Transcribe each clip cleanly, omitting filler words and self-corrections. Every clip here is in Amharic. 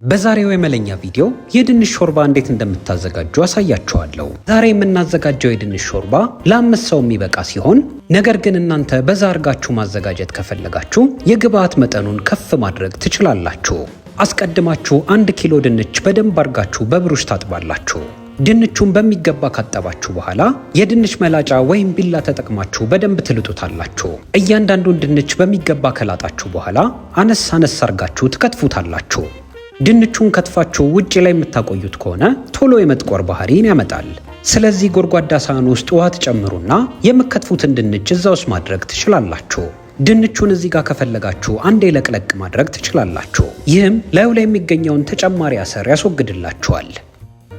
በዛሬው የመለኛ ቪዲዮ የድንች ሾርባ እንዴት እንደምታዘጋጁ አሳያችኋለሁ። ዛሬ የምናዘጋጀው የድንች ሾርባ ለ5 ሰው የሚበቃ ሲሆን ነገር ግን እናንተ በዛ አርጋችሁ ማዘጋጀት ከፈለጋችሁ የግብአት መጠኑን ከፍ ማድረግ ትችላላችሁ። አስቀድማችሁ 1 ኪሎ ድንች በደንብ አርጋችሁ በብሩሽ ታጥባላችሁ። ድንቹን በሚገባ ካጠባችሁ በኋላ የድንች መላጫ ወይም ቢላ ተጠቅማችሁ በደንብ ትልጡታላችሁ። እያንዳንዱን ድንች በሚገባ ከላጣችሁ በኋላ አነስ አነስ አርጋችሁ ትከትፉታላችሁ። ድንቹን ከትፋችሁ ውጪ ላይ የምታቆዩት ከሆነ ቶሎ የመጥቆር ባህሪን ያመጣል። ስለዚህ ጎድጓዳ ሳህን ውስጥ ውሃ ትጨምሩና የምትከትፉትን ድንች እዛ ውስጥ ማድረግ ትችላላችሁ። ድንቹን እዚህ ጋር ከፈለጋችሁ አንዴ ለቅለቅ ማድረግ ትችላላችሁ። ይህም ላዩ ላይ የሚገኘውን ተጨማሪ አሰር ያስወግድላችኋል።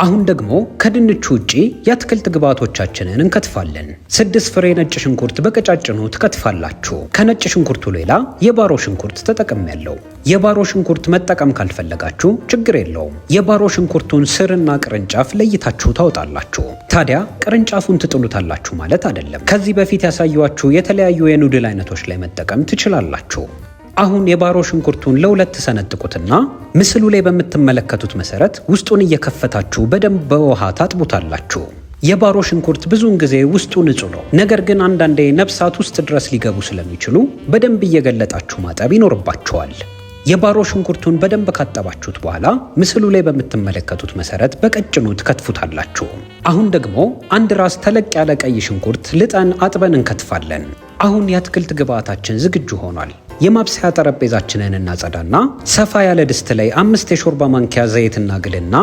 አሁን ደግሞ ከድንቹ ውጪ የአትክልት ግብአቶቻችንን እንከትፋለን። 6 ፍሬ ነጭ ሽንኩርት በቀጫጭኑ ትከትፋላችሁ። ከነጭ ሽንኩርቱ ሌላ የባሮ ሽንኩርት ተጠቅሜያለሁ። የባሮ ሽንኩርት መጠቀም ካልፈለጋችሁ ችግር የለውም። የባሮ ሽንኩርቱን ስርና ቅርንጫፍ ለይታችሁ ታወጣላችሁ። ታዲያ ቅርንጫፉን ትጥሉታላችሁ ማለት አይደለም። ከዚህ በፊት ያሳየኋችሁ የተለያዩ የኑድል አይነቶች ላይ መጠቀም ትችላላችሁ። አሁን የባሮ ሽንኩርቱን ለሁለት ሰነጥቁትና ምስሉ ላይ በምትመለከቱት መሰረት ውስጡን እየከፈታችሁ በደንብ በውሃ ታጥቡታላችሁ። የባሮ ሽንኩርት ብዙውን ጊዜ ውስጡ ንጹህ ነው። ነገር ግን አንዳንዴ ነፍሳት ውስጥ ድረስ ሊገቡ ስለሚችሉ በደንብ እየገለጣችሁ ማጠብ ይኖርባችኋል። የባሮ ሽንኩርቱን በደንብ ካጠባችሁት በኋላ ምስሉ ላይ በምትመለከቱት መሰረት በቀጭኑ ትከትፉታላችሁ። አሁን ደግሞ 1 ራስ ተለቅ ያለ ቀይ ሽንኩርት ልጠን አጥበን እንከትፋለን። አሁን የአትክልት ግብአታችን ዝግጁ ሆኗል። የማብሰያ ጠረጴዛችንን እናጸዳና ሰፋ ያለ ድስት ላይ 5 የሾርባ ማንኪያ ዘይት እናግልና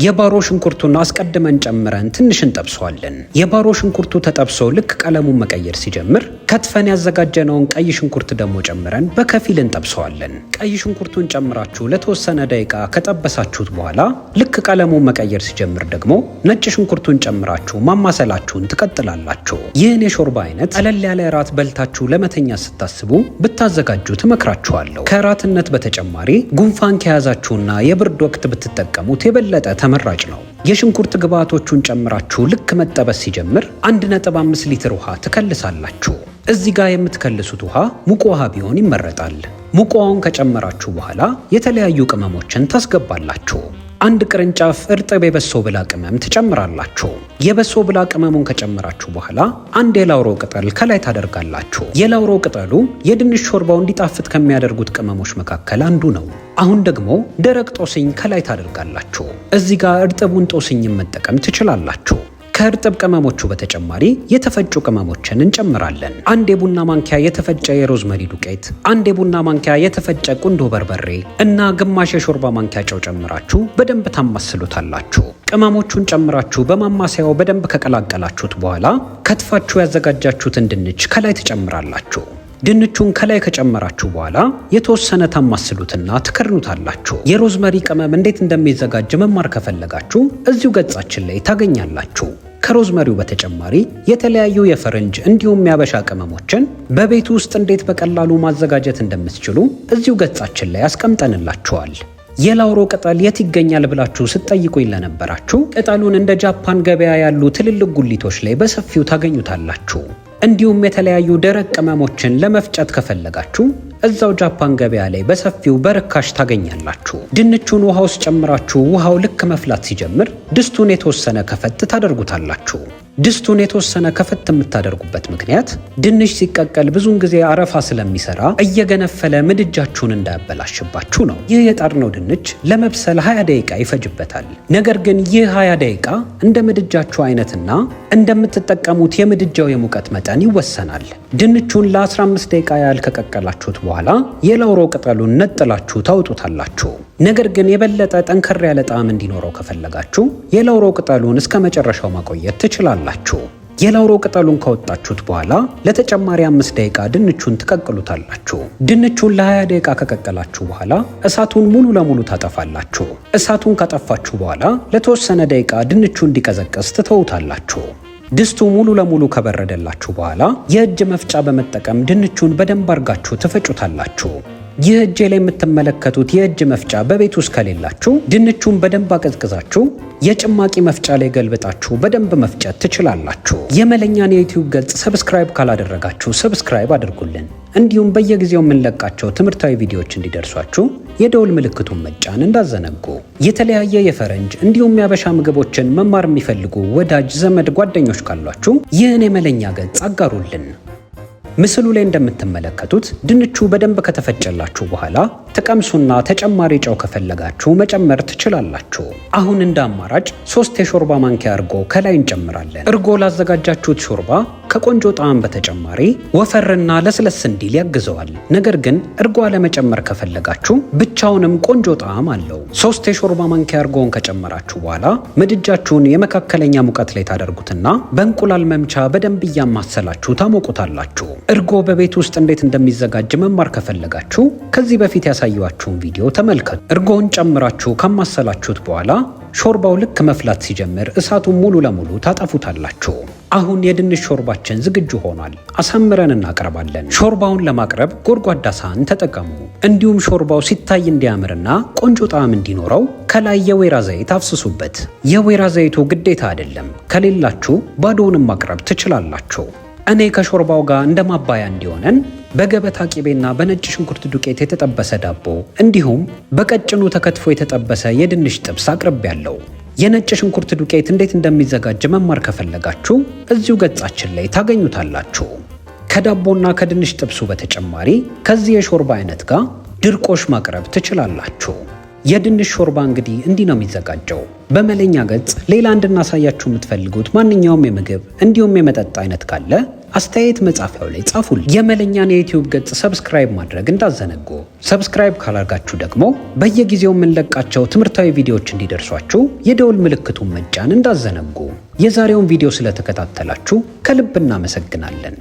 የባሮ ሽንኩርቱን አስቀድመን ጨምረን ትንሽ እንጠብሰዋለን። የባሮ ሽንኩርቱ ተጠብሶ ልክ ቀለሙን መቀየር ሲጀምር ከትፈን ያዘጋጀነውን ቀይ ሽንኩርት ደግሞ ጨምረን በከፊል እንጠብሰዋለን። ቀይ ሽንኩርቱን ጨምራችሁ ለተወሰነ ደቂቃ ከጠበሳችሁት በኋላ ልክ ቀለሙን መቀየር ሲጀምር ደግሞ ነጭ ሽንኩርቱን ጨምራችሁ ማማሰላችሁን ትቀጥላላችሁ። ይህን የሾርባ አይነት ቀለል ያለ እራት በልታችሁ ለመተኛ ስታስቡ ብታዘጋጁት እመክራችኋለሁ። ከእራትነት በተጨማሪ ጉንፋን ከያዛችሁና የብርድ ወቅት ብትጠቀሙት የበለጠ ተመራጭ ነው። የሽንኩርት ግብአቶቹን ጨምራችሁ ልክ መጠበስ ሲጀምር 1.5 ሊትር ውሃ ትከልሳላችሁ። እዚህ ጋር የምትከልሱት ውሃ ሙቅ ውሃ ቢሆን ይመረጣል። ሙቅ ውሃውን ከጨመራችሁ በኋላ የተለያዩ ቅመሞችን ታስገባላችሁ። 1 ቅርንጫፍ እርጥብ የበሶ ብላ ቅመም ትጨምራላችሁ። የበሶ ብላ ቅመሙን ከጨመራችሁ በኋላ 1 የላውሮ ቅጠል ከላይ ታደርጋላችሁ። የላውሮ ቅጠሉ የድንች ሾርባው እንዲጣፍጥ ከሚያደርጉት ቅመሞች መካከል አንዱ ነው። አሁን ደግሞ ደረቅ ጦስኝ ከላይ ታደርጋላችሁ። እዚህ ጋር እርጥቡን ጦስኝን መጠቀም ትችላላችሁ። ከእርጥብ ቅመሞቹ በተጨማሪ የተፈጩ ቅመሞችን እንጨምራለን። 1 የቡና ማንኪያ የተፈጨ የሮዝመሪ ዱቄት፣ 1 የቡና ማንኪያ የተፈጨ ቁንዶ በርበሬ እና ግማሽ የሾርባ ማንኪያ ጨው ጨምራችሁ በደንብ ታማስሉታላችሁ። ቅመሞቹን ጨምራችሁ በማማሰያው በደንብ ከቀላቀላችሁት በኋላ ከትፋችሁ ያዘጋጃችሁትን ድንች ከላይ ትጨምራላችሁ። ድንቹን ከላይ ከጨመራችሁ በኋላ የተወሰነ ታማስሉትና ትከርኑታላችሁ። የሮዝመሪ ቅመም እንዴት እንደሚዘጋጅ መማር ከፈለጋችሁ እዚሁ ገጻችን ላይ ታገኛላችሁ። ከሮዝመሪው በተጨማሪ የተለያዩ የፈረንጅ እንዲሁም ያበሻ ቅመሞችን በቤት ውስጥ እንዴት በቀላሉ ማዘጋጀት እንደምትችሉ እዚሁ ገጻችን ላይ አስቀምጠንላችኋል። የላውሮ ቅጠል የት ይገኛል ብላችሁ ስትጠይቁኝ ለነበራችሁ ቅጠሉን እንደ ጃፓን ገበያ ያሉ ትልልቅ ጉሊቶች ላይ በሰፊው ታገኙታላችሁ። እንዲሁም የተለያዩ ደረቅ ቅመሞችን ለመፍጨት ከፈለጋችሁ እዛው ጃፓን ገበያ ላይ በሰፊው በርካሽ ታገኛላችሁ። ድንቹን ውሃ ውስጥ ጨምራችሁ ውሃው ልክ መፍላት ሲጀምር ድስቱን የተወሰነ ከፈት ታደርጉታላችሁ። ድስቱን የተወሰነ ከፈት የምታደርጉበት ምክንያት ድንች ሲቀቀል ብዙውን ጊዜ አረፋ ስለሚሰራ እየገነፈለ ምድጃችሁን እንዳያበላሽባችሁ ነው። ይህ የጣድነው ድንች ለመብሰል 20 ደቂቃ ይፈጅበታል። ነገር ግን ይህ 20 ደቂቃ እንደ ምድጃችሁ አይነትና እንደምትጠቀሙት የምድጃው የሙቀት መጠን ይወሰናል። ድንቹን ለ15 ደቂቃ ያህል ከቀቀላችሁት በኋላ የላውሮ ቅጠሉን ነጥላችሁ ታውጡታላችሁ። ነገር ግን የበለጠ ጠንከር ያለ ጣዕም እንዲኖረው ከፈለጋችሁ የላውሮ ቅጠሉን እስከ መጨረሻው ማቆየት ትችላላችሁ። የላውሮ ቅጠሉን ካወጣችሁት በኋላ ለተጨማሪ 5 ደቂቃ ድንቹን ትቀቅሉታላችሁ። ድንቹን ለ20 ደቂቃ ከቀቀላችሁ በኋላ እሳቱን ሙሉ ለሙሉ ታጠፋላችሁ። እሳቱን ካጠፋችሁ በኋላ ለተወሰነ ደቂቃ ድንቹ እንዲቀዘቅዝ ትተውታላችሁ። ድስቱ ሙሉ ለሙሉ ከበረደላችሁ በኋላ የእጅ መፍጫ በመጠቀም ድንቹን በደንብ አርጋችሁ ትፈጩታላችሁ። ይህ እጄ ላይ የምትመለከቱት የእጅ መፍጫ በቤት ውስጥ ከሌላችሁ ድንቹን በደንብ አቀዝቅዛችሁ የጭማቂ መፍጫ ላይ ገልብጣችሁ በደንብ መፍጨት ትችላላችሁ። የመለኛን የዩቲዩብ ገጽ ሰብስክራይብ ካላደረጋችሁ ሰብስክራይብ አድርጉልን። እንዲሁም በየጊዜው የምንለቃቸው ትምህርታዊ ቪዲዮዎች እንዲደርሷችሁ የደውል ምልክቱን መጫን እንዳዘነጉ። የተለያየ የፈረንጅ እንዲሁም የአበሻ ምግቦችን መማር የሚፈልጉ ወዳጅ ዘመድ ጓደኞች ካሏችሁ ይህን የመለኛ ገጽ አጋሩልን። ምስሉ ላይ እንደምትመለከቱት ድንቹ በደንብ ከተፈጨላችሁ በኋላ ተቀምሱና ተጨማሪ ጨው ከፈለጋችሁ መጨመር ትችላላችሁ። አሁን እንደ አማራጭ 3 የሾርባ ማንኪያ እርጎ ከላይ እንጨምራለን። እርጎ ላዘጋጃችሁት ሾርባ ከቆንጆ ጣዕም በተጨማሪ ወፈርና ለስለስ እንዲል ያግዘዋል። ነገር ግን እርጎ አለመጨመር ከፈለጋችሁ ብቻውንም ቆንጆ ጣዕም አለው። 3 የሾርባ ማንኪያ እርጎን ከጨመራችሁ በኋላ ምድጃችሁን የመካከለኛ ሙቀት ላይ ታደርጉትና በእንቁላል መምቻ በደንብ እያማሰላችሁ ታሞቁታላችሁ። እርጎ በቤት ውስጥ እንዴት እንደሚዘጋጅ መማር ከፈለጋችሁ ከዚህ በፊት ያሳየኋችሁን ቪዲዮ ተመልከቱ። እርጎውን ጨምራችሁ ካማሰላችሁት በኋላ ሾርባው ልክ መፍላት ሲጀምር እሳቱን ሙሉ ለሙሉ ታጠፉታላችሁ። አሁን የድንች ሾርባችን ዝግጁ ሆኗል። አሳምረን እናቀርባለን። ሾርባውን ለማቅረብ ጎድጓዳ ሳህን ተጠቀሙ። እንዲሁም ሾርባው ሲታይ እንዲያምርና ቆንጆ ጣዕም እንዲኖረው ከላይ የወይራ ዘይት አፍስሱበት። የወይራ ዘይቱ ግዴታ አይደለም፣ ከሌላችሁ ባዶውንም ማቅረብ ትችላላችሁ። እኔ ከሾርባው ጋር እንደ ማባያ እንዲሆነን በገበታ ቂቤና በነጭ ሽንኩርት ዱቄት የተጠበሰ ዳቦ እንዲሁም በቀጭኑ ተከትፎ የተጠበሰ የድንች ጥብስ አቅርቤያለሁ። የነጭ ሽንኩርት ዱቄት እንዴት እንደሚዘጋጅ መማር ከፈለጋችሁ እዚሁ ገጻችን ላይ ታገኙታላችሁ። ከዳቦና ከድንች ጥብሱ በተጨማሪ ከዚህ የሾርባ አይነት ጋር ድርቆሽ ማቅረብ ትችላላችሁ። የድንች ሾርባ እንግዲህ እንዲህ ነው የሚዘጋጀው። በመለኛ ገጽ ሌላ እንድናሳያችሁ የምትፈልጉት ማንኛውም የምግብ እንዲሁም የመጠጥ አይነት ካለ አስተያየት መጻፊያው ላይ ጻፉልኝ። የመለኛን የዩቲዩብ ገጽ ሰብስክራይብ ማድረግ እንዳዘነጉ። ሰብስክራይብ ካላርጋችሁ ደግሞ በየጊዜው የምንለቃቸው ትምህርታዊ ቪዲዮዎች እንዲደርሷችሁ የደውል ምልክቱን መጫን እንዳዘነጉ። የዛሬውን ቪዲዮ ስለተከታተላችሁ ከልብ እናመሰግናለን።